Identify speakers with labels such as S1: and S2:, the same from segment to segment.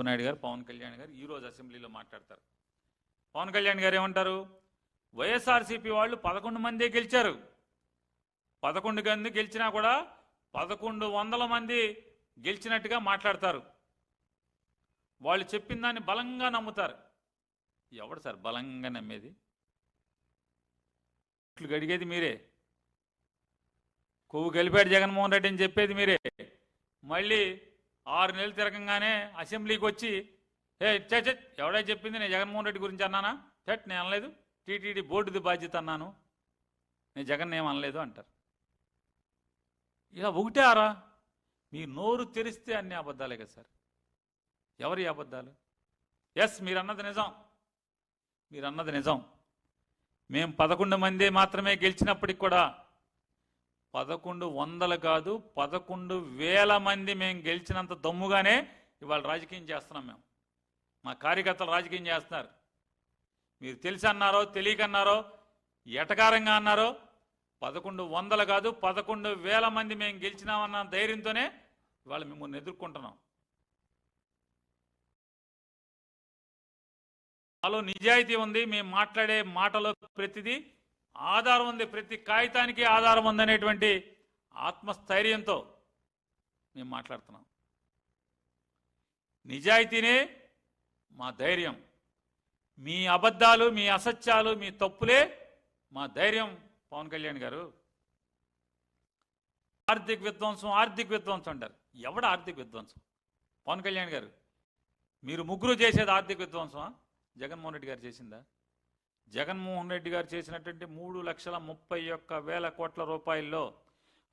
S1: నాయుడు గారు, పవన్ కళ్యాణ్ గారు ఈరోజు అసెంబ్లీలో మాట్లాడతారు. పవన్ కళ్యాణ్ గారు ఏమంటారు? వైఎస్ఆర్సీపీ వాళ్ళు 11 మందే గెలిచారు. 11 మంది గెలిచినా కూడా 1100 మంది గెలిచినట్టుగా మాట్లాడతారు. వాళ్ళు చెప్పిన దాన్ని బలంగా నమ్ముతారు. ఎవడు సార్ బలంగా నమ్మేది? ఇట్లు గడిగేది మీరే. కొవ్వు గెలిపాడు జగన్మోహన్ రెడ్డి అని చెప్పేది మీరే. మళ్ళీ 6 నెలలు తిరగంగానే అసెంబ్లీకి వచ్చి ఎవడై చెప్పింది నేను జగన్మోహన్ రెడ్డి గురించి అన్నానా? నేను అనలేదు, టీటీడీ బోర్డుది బాధ్యత అన్నాను, నేను జగన్ ఏం అనలేదు అంటారు. ఇలా ఒకటే ఆరా? మీ నోరు తెరిస్తే అన్ని అబద్ధాలే కదా సార్. ఎవరి అబద్ధాలు? ఎస్, మీరు అన్నది నిజం, మీరు అన్నది నిజం. మేము 11 మంది మాత్రమే గెలిచినప్పటికి కూడా 1100 కాదు 11,000 మంది మేము గెలిచినంత దమ్ముగానే ఇవాళ రాజకీయం చేస్తున్నాం. మేము మా కార్యకర్తలు రాజకీయం చేస్తున్నారు. మీరు తెలిసి అన్నారో తెలియకన్నారో ఎటకారంగా అన్నారో 1100 కాదు 11,000 మంది మేము గెలిచినామన్న ధైర్యంతోనే ఇవాళ మిమ్మల్ని ఎదుర్కొంటున్నాం. మాలో నిజాయితీ ఉంది, మేము మాట్లాడే మాటలో ప్రతిదీ ఆధారం ఉంది, ప్రతి కాగితానికి ఆధారం ఉందనేటువంటి ఆత్మస్థైర్యంతో మేము మాట్లాడుతున్నాం. నిజాయితీనే మా ధైర్యం. మీ అబద్ధాలు, మీ అసత్యాలు, మీ తప్పులే మా ధైర్యం. పవన్ కళ్యాణ్ గారు ఆర్థిక విధ్వంసం అంటారు. ఎవడ ఆర్థిక విధ్వంసం? పవన్ కళ్యాణ్ గారు, మీరు ముగ్గురు చేసేది ఆర్థిక విధ్వంసమా? జగన్మోహన్ రెడ్డి గారు చేసిందా? జగన్మోహన్ రెడ్డి గారు చేసినటువంటి 3,31,000 కోట్ల రూపాయల్లో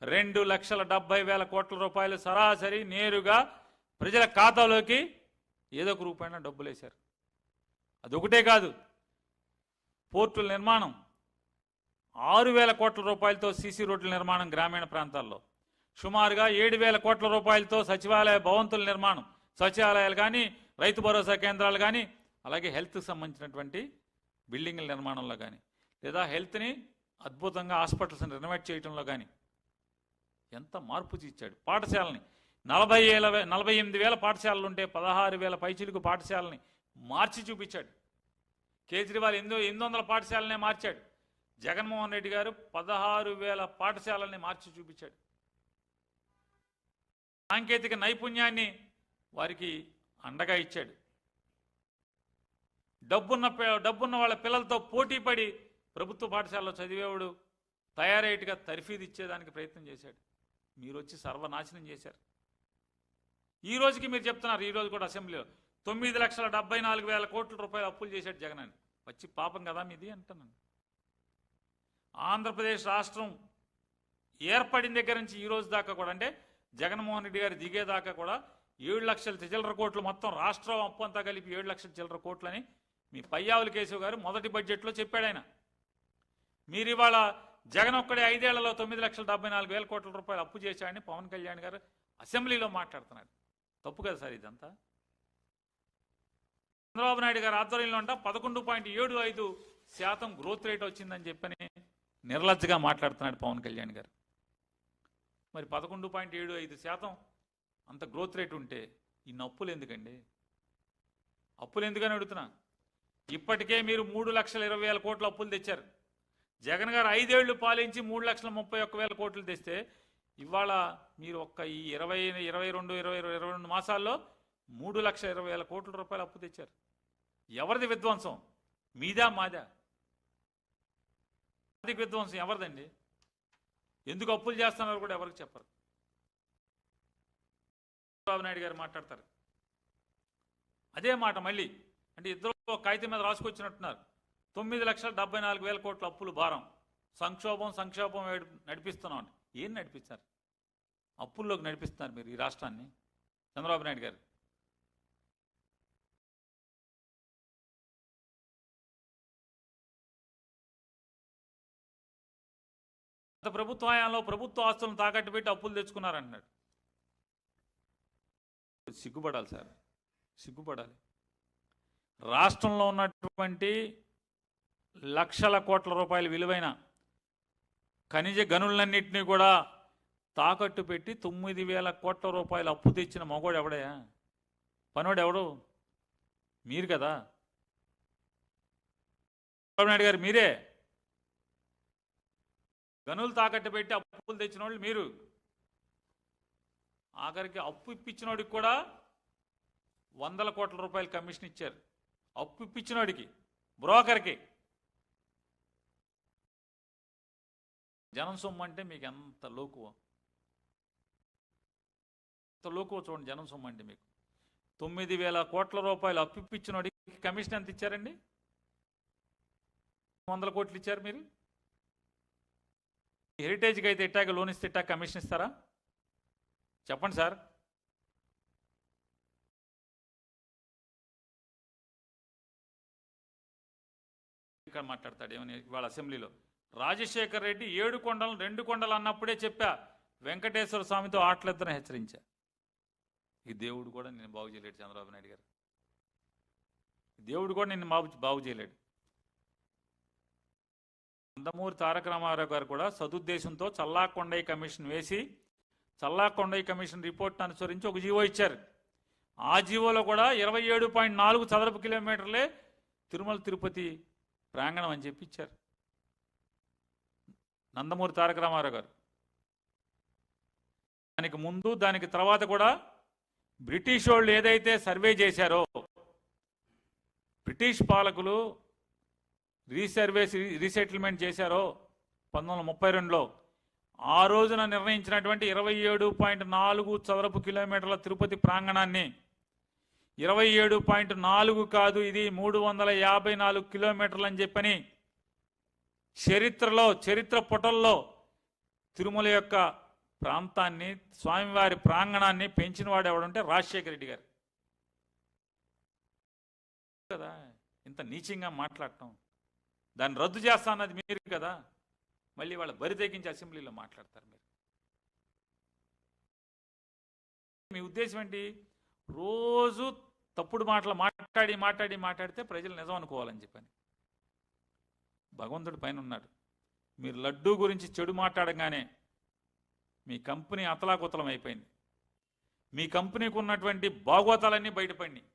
S1: 2,70,000 కోట్ల రూపాయలు సరాసరి నేరుగా ప్రజల ఖాతాలోకి ఏదో ఒక రూపాయన డబ్బులు వేశారు. అదొకటే కాదు, పోర్టుల నిర్మాణం 6,000 కోట్ల రూపాయలతో సీసీ రోడ్ల నిర్మాణం గ్రామీణ ప్రాంతాల్లో, సుమారుగా 7,000 కోట్ల రూపాయలతో సచివాలయ భవంతుల నిర్మాణం, సచివాలయాలు కానీ రైతు భరోసా కేంద్రాలు కానీ అలాగే హెల్త్కి సంబంధించినటువంటి బిల్డింగ్ల నిర్మాణంలో కానీ లేదా హెల్త్ని అద్భుతంగా హాస్పిటల్స్ని రెనోవేట్ చేయడంలో కానీ ఎంత మార్పు ఇచ్చాడు. పాఠశాలని 48,000 పాఠశాలలు ఉంటే 16,000 పైచిలుకు పాఠశాలని మార్చి చూపించాడు. కేజ్రీవాల్ 800 పాఠశాలనే మార్చాడు. జగన్మోహన్ రెడ్డి గారు 16,000 పాఠశాలని మార్చి చూపించాడు. సాంకేతిక నైపుణ్యాన్ని వారికి అండగా ఇచ్చాడు. డబ్బున్న వాళ్ళ పిల్లలతో పోటీపడి ప్రభుత్వ పాఠశాలలో చదివేవాడు తయారయ్యేట్టుగా తర్ఫీదు ఇచ్చేదానికి ప్రయత్నం చేశాడు. మీరు వచ్చి సర్వనాశనం చేశారు. ఈ రోజుకి మీరు చెప్తున్నారు, ఈరోజు కూడా అసెంబ్లీలో 9,74,000 కోట్ల రూపాయలు అప్పులు చేశాడు జగన్ అని. వచ్చి పాపం కదా మీది అంటున్నాను. ఆంధ్రప్రదేశ్ రాష్ట్రం ఏర్పడిన దగ్గర నుంచి ఈ రోజు దాకా కూడా, అంటే జగన్మోహన్ రెడ్డి గారు దిగేదాకా కూడా 7 లక్షల చిల్లర కోట్లు, మొత్తం రాష్ట్రం అప్పు అంతా కలిపి 7 లక్షల చిల్లర కోట్లని మీ పయ్యావుల కేశవ్ గారు మొదటి బడ్జెట్లో చెప్పాడు. ఆయన మీరు ఇవాళ జగన్ ఒక్కడే 5 ఏళ్లలో 9,74,000 కోట్ల రూపాయలు అప్పు చేశాడని పవన్ కళ్యాణ్ గారు అసెంబ్లీలో మాట్లాడుతున్నాడు. తప్పు కదా సార్ ఇదంతా? చంద్రబాబు నాయుడు గారు ఆధ్వర్యంలో అంట 11.75% గ్రోత్ రేట్ వచ్చిందని చెప్పని నిర్లజ్జగా మాట్లాడుతున్నాడు పవన్ కళ్యాణ్ గారు. మరి 11.75% అంత గ్రోత్ రేట్ ఉంటే ఇన్ని అప్పులు ఎందుకండి? అప్పులు ఎందుకని అడుగుతున్నా. ఇప్పటికే మీరు 3,20,000 కోట్ల అప్పులు తెచ్చారు. జగన్ గారు 5 ఏళ్లు పాలించి 3,31,000 కోట్లు తెస్తే ఇవాళ మీరు ఒక్క ఈ 22 మాసాల్లో 3,20,000 కోట్ల రూపాయలు అప్పు తెచ్చారు. ఎవరిది విధ్వంసం? మీదా మాదా? ఆర్థిక విధ్వంసం ఎవరిదండి? ఎందుకు అప్పులు చేస్తున్నారు కూడా ఎవరికి చెప్పరు. చంద్రబాబు నాయుడు గారు మాట్లాడతారు అదే మాట మళ్ళీ. అంటే ఇద్దరు కాగితం మీద రాసుకొచ్చినట్టున్నారు. 9,74,000 కోట్ల అప్పులు భారం, సంక్షోభం నడిపిస్తున్నాం. ఏం నడిపిస్తారు? అప్పుల్లోకి నడిపిస్తున్నారు మీరు ఈ రాష్ట్రాన్ని. చంద్రబాబు నాయుడు గారు ప్రభుత్వ హయాంలో ప్రభుత్వ ఆస్తులను తాకట్టు పెట్టి అప్పులు తెచ్చుకున్నారంటున్నాడు. సిగ్గుపడాలి సార్, సిగ్గుపడాలి. రాష్ట్రంలో ఉన్నటువంటి లక్షల కోట్ల రూపాయల విలువైన ఖనిజ గనులన్నింటినీ కూడా తాకట్టు పెట్టి 9,000 కోట్ల రూపాయలు అప్పు తెచ్చిన మగోడు ఎవడయా? పనోడు ఎవడు? మీరు కదా. చంద్రబాబు నాయుడు గారు మీరే. గనులు తాకట్టు పెట్టి అప్పులు తెచ్చిన వాళ్ళు మీరు. ఆఖరికి అప్పు ఇప్పించినోడికి కూడా 100 కోట్ల రూపాయలు కమిషన్ ఇచ్చారు. అప్పు ఇప్పించినోడికి, బ్రోకర్కి. జనం సొమ్ము అంటే మీకు ఎంత లోకువ, ఎంత లోకువ చూడండి. జనం సొమ్ము అంటే మీకు 9,000 కోట్ల రూపాయలు అప్పు ఇప్పించినోడికి కమిషన్ ఎంత ఇచ్చారండి? 100 కోట్లు ఇచ్చారు మీరు. హెరిటేజ్కి అయితే ఇట్టాక లోన్ ఇస్తే ఇట్టాక కమిషన్ ఇస్తారా? చెప్పండి సార్. ఇక్కడ మాట్లాడతాడు ఏమని ఇవాళ అసెంబ్లీలో. రాజశేఖర్ రెడ్డి 7 కొండలు 2 కొండలు అన్నప్పుడే చెప్పా, వెంకటేశ్వర స్వామితో ఆటలెత్తని హెచ్చరించా. ఈ దేవుడు కూడా నిన్ను బాగు చేయలేడు చంద్రబాబు నాయుడు గారు. దేవుడు కూడా నిన్ను బాగు చేయలేడు. నందమూరి తారక రామారావు గారు కూడా సదుద్దేశంతో చల్లాకొండయ్య కమిషన్ వేసి, చల్లాకొండయ్య కమిషన్ రిపోర్ట్ అనుసరించి ఒక జీవో ఇచ్చారు. ఆ జీవోలో కూడా 27.4 చదరపు కిలోమీటర్లే తిరుమల తిరుపతి ప్రాంగణం అని చెప్పి ఇచ్చారు నందమూరి తారక రామారావు గారు. దానికి ముందు దానికి తర్వాత కూడా బ్రిటిష్ వాళ్ళు ఏదైతే సర్వే చేశారో, బ్రిటిష్ పాలకులు రీసెటిల్మెంట్ చేశారో 1932లో, ఆ రోజున నిర్ణయించినటువంటి 27.4 చదరపు కిలోమీటర్ల తిరుపతి ప్రాంగణాన్ని 27.4 కాదు, ఇది 354 కిలోమీటర్లు అని చెప్పని చరిత్ర పుటల్లో తిరుమల యొక్క ప్రాంతాన్ని, స్వామివారి ప్రాంగణాన్ని పెంచిన వాడు ఎవడంటే రాజశేఖర రెడ్డి గారు కదా. ఇంత నీచంగా మాట్లాడటం, దాన్ని రద్దు చేస్తా అన్నది మీరు కదా. మళ్ళీ వాళ్ళ బరి తెగించి అసెంబ్లీలో మాట్లాడతారు మీరు. మీ ఉద్దేశం ఏంటి? రోజు తప్పుడు మాటలు మాట్లాడితే ప్రజలు నిజం అనుకోవాలని చెప్పని. భగవంతుడి పైన ఉన్నాడు. మీరు లడ్డూ గురించి చెడు మాట్లాడగానే మీ కంపెనీ అతలాకుతలం అయిపోయింది. మీ కంపెనీకి ఉన్నటువంటి భాగోతాలన్నీ బయటపడినాయి.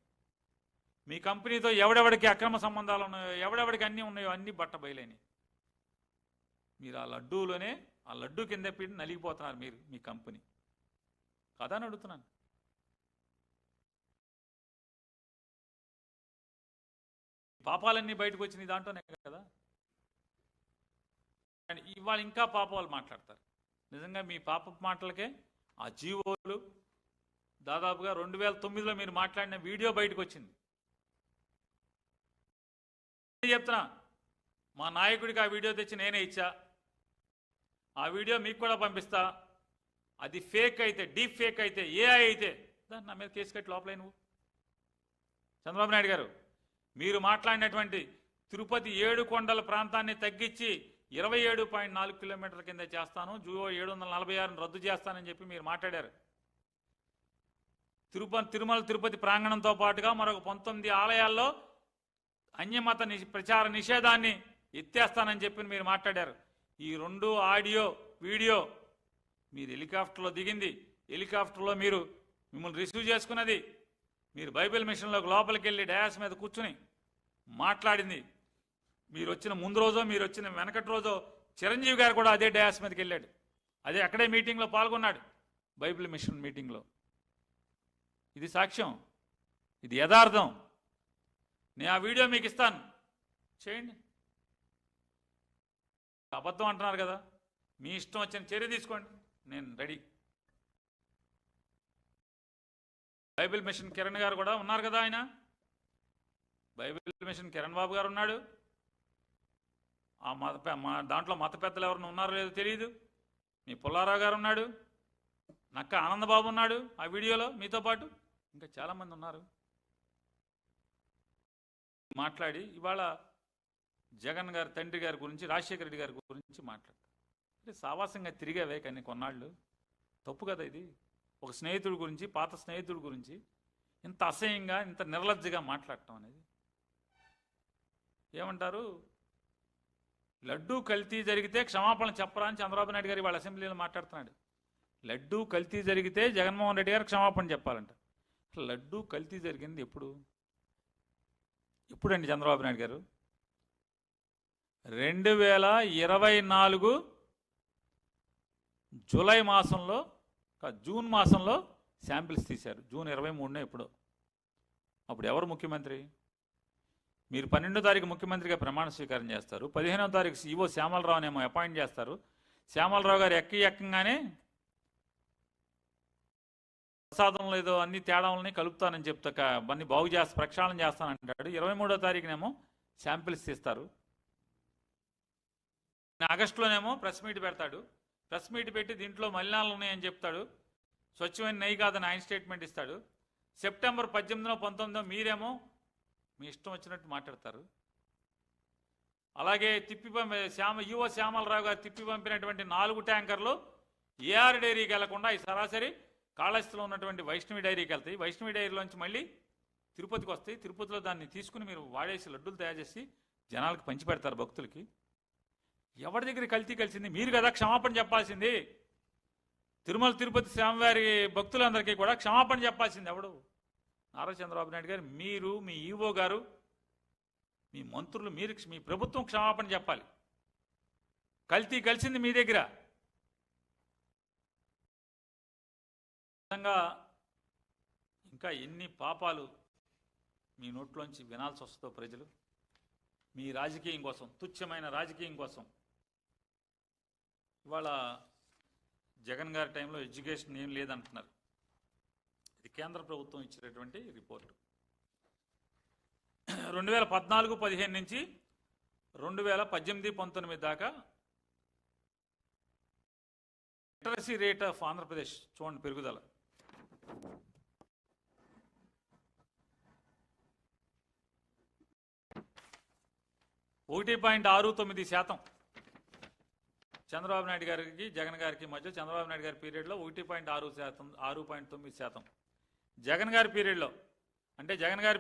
S1: మీ కంపెనీతో ఎవడెవడికి అక్రమ సంబంధాలు ఉన్నాయో, ఎవడెవడికి అన్నీ ఉన్నాయో అన్నీ బట్ట బయలైనాయి. మీరు ఆ లడ్డూ కింద పెట్టి నలిగిపోతున్నారు మీరు, మీ కంపెనీ కదా అని అడుగుతున్నాను. పాపాలన్నీ బయటకు వచ్చినాయి దాంట్లోనే కదా. ఇవాళ ఇంకా పాపాలు మాట్లాడతారు. నిజంగా మీ పాప మాటలకే ఆ జీవోలు దాదాపుగా 2009లో మీరు మాట్లాడిన వీడియో బయటకు వచ్చింది. చెప్తున్నా, మా నాయకుడికి ఆ వీడియో తెచ్చి నేనే ఇచ్చా. ఆ వీడియో మీకు కూడా పంపిస్తా. అది ఫేక్ అయితే, డీప్ ఫేక్ అయితే, ఏఐ అయితే దాన్ని నా మీద కేసు కట్టి లోపలే. నువ్వు చంద్రబాబు నాయుడు గారు, మీరు మాట్లాడినటువంటి తిరుపతి 7 కొండల ప్రాంతాన్ని తగ్గించి 27.4 కిలోమీటర్ల కింద చేస్తాను, జూవో 746 రద్దు చేస్తానని చెప్పి మీరు మాట్లాడారు. తిరుమల తిరుపతి ప్రాంగణంతో పాటుగా మరొక 19 ఆలయాల్లో అన్యమత ప్రచార నిషేధాన్ని ఎత్తేస్తానని చెప్పి మీరు మాట్లాడారు. ఈ 2 ఆడియో వీడియో, మీరు హెలికాప్టర్లో దిగింది, హెలికాప్టర్లో మిమ్మల్ని రిసీవ్ చేసుకున్నది, మీరు బైబిల్ మిషన్లోకి లోపలికి వెళ్ళి డయాస్ మీద కూర్చుని మాట్లాడింది, మీరు వచ్చిన ముందు రోజో మీరు వచ్చిన వెనకటి రోజో చిరంజీవి గారు కూడా అదే డయాస్ మీదకి వెళ్ళాడు. అక్కడే మీటింగ్లో పాల్గొన్నాడు, బైబిల్ మిషన్ మీటింగ్లో. ఇది సాక్ష్యం, ఇది యథార్థం. నేను ఆ వీడియో మీకు ఇస్తాను, చేయండి. అబద్ధం అంటున్నారు కదా, మీ ఇష్టం వచ్చిన చర్య తీసుకోండి, నేను రెడీ. బైబిల్ మిషన్ కిరణ్ గారు కూడా ఉన్నారు కదా, ఆయన బైబిల్ మిషన్ కిరణ్ బాబు గారు ఉన్నాడు. మా దాంట్లో మత పెద్దలు ఎవరైనా ఉన్నారో లేదో తెలియదు. మీ పుల్లారావు గారు ఉన్నాడు, నక్క ఆనందబాబు ఉన్నాడు ఆ వీడియోలో మీతో పాటు, ఇంకా చాలామంది ఉన్నారు. మాట్లాడి ఇవాళ జగన్ గారి తండ్రి గారి గురించి, రాజశేఖర రెడ్డి గారి గురించి మాట్లాడతారు. సావాసంగా తిరిగావే కానీ కొన్నాళ్ళు, తప్పు కదా ఇది. ఒక స్నేహితుడి గురించి, పాత స్నేహితుడి గురించి ఇంత అసహ్యంగా, ఇంత నిర్లజ్జగా మాట్లాడటం అనేది ఏమంటారు? లడ్డూ కల్తీ జరిగితే క్షమాపణ చెప్పరా అని చంద్రబాబు నాయుడు గారు వాళ్ళ అసెంబ్లీలో మాట్లాడుతున్నాడు. లడ్డూ కల్తీ జరిగితే జగన్మోహన్ రెడ్డి గారు క్షమాపణ చెప్పాలంట. లడ్డు కల్తీ జరిగింది ఎప్పుడండి చంద్రబాబు నాయుడు గారు? 2024 జూలై మాసంలో, జూన్ మాసంలో శాంపిల్స్ తీశారు. జూన్ 23 ఎప్పుడో. అప్పుడు ఎవరు ముఖ్యమంత్రి? మీరు 12వ తారీఖు ముఖ్యమంత్రిగా ప్రమాణ స్వీకారం చేస్తారు. 15వ తారీఖు ఈవో శ్యామలరావునేమో అపాయింట్ చేస్తారు. శ్యామలరావు గారు ఎక్కంగానే ప్రసాదంలో ఏదో అన్ని తేడాలని కలుపుతానని చెప్తా, అన్ని బాగు చేస్తా, ప్రక్షాళన చేస్తానంటాడు. 23వ తారీఖునేమో శాంపిల్స్ తీస్తారు. ఆగస్టులోనేమో ప్రెస్ మీట్ పెడతాడు. ప్రెస్ మీట్ పెట్టి దీంట్లో మలినాలు ఉన్నాయని చెప్తాడు. స్వచ్ఛమైన నెయ్యి కాదని ఆయన స్టేట్మెంట్ ఇస్తాడు. సెప్టెంబర్ 18వ 19వ మీరేమో మీ ఇష్టం వచ్చినట్టు మాట్లాడతారు. అలాగే ఈవో శ్యామలరావు గారు తిప్పి పంపినటువంటి 4 ట్యాంకర్లు ఏఆర్ డైరీకి వెళ్లకుండా ఈ సరాసరి కాళహస్తిలో ఉన్నటువంటి వైష్ణవి డైరీకి వెళ్తాయి. వైష్ణవి డైరీలోంచి మళ్ళీ తిరుపతికి వస్తాయి. తిరుపతిలో దాన్ని తీసుకుని మీరు వాడేసి లడ్డూలు తయారు చేసి జనాలకు పంచిపెడతారు, భక్తులకి. ఎవరి దగ్గర కల్తీ కలిసింది? మీరు కదా క్షమాపణ చెప్పాల్సింది. తిరుమల తిరుపతి స్వామివారి భక్తులందరికీ కూడా క్షమాపణ చెప్పాల్సింది ఎవడు? నారా చంద్రబాబు నాయుడు గారు, మీరు, మీ ఈవో గారు, మీ మంత్రులు, మీరు, మీ ప్రభుత్వం క్షమాపణ చెప్పాలి. కల్తీ కలిసింది మీ దగ్గర. విధంగా ఇంకా ఎన్ని పాపాలు మీ నోట్లోంచి వినాల్సి వస్తుందో ప్రజలు. మీ రాజకీయం కోసం, తుచ్చమైన రాజకీయం కోసం. ఇవాళ జగన్ గారి టైంలో ఎడ్యుకేషన్ ఏం లేదంటున్నారు. ఇది కేంద్ర ప్రభుత్వం ఇచ్చినటువంటి రిపోర్టు. 2014-15 నుంచి 2018-19 దాకా లిటరసీ రేట్ ఆఫ్ ఆంధ్రప్రదేశ్ చూడండి పెరుగుదల. .69%. చంద్రబాబు నాయుడు గారికి జగన్ గారికి మధ్య చంద్రబాబు నాయుడు గారి పీరియడ్లో 1.6%, 6.9%. జగన్ గారి పీరియడ్లో, అంటే జగన్ గారి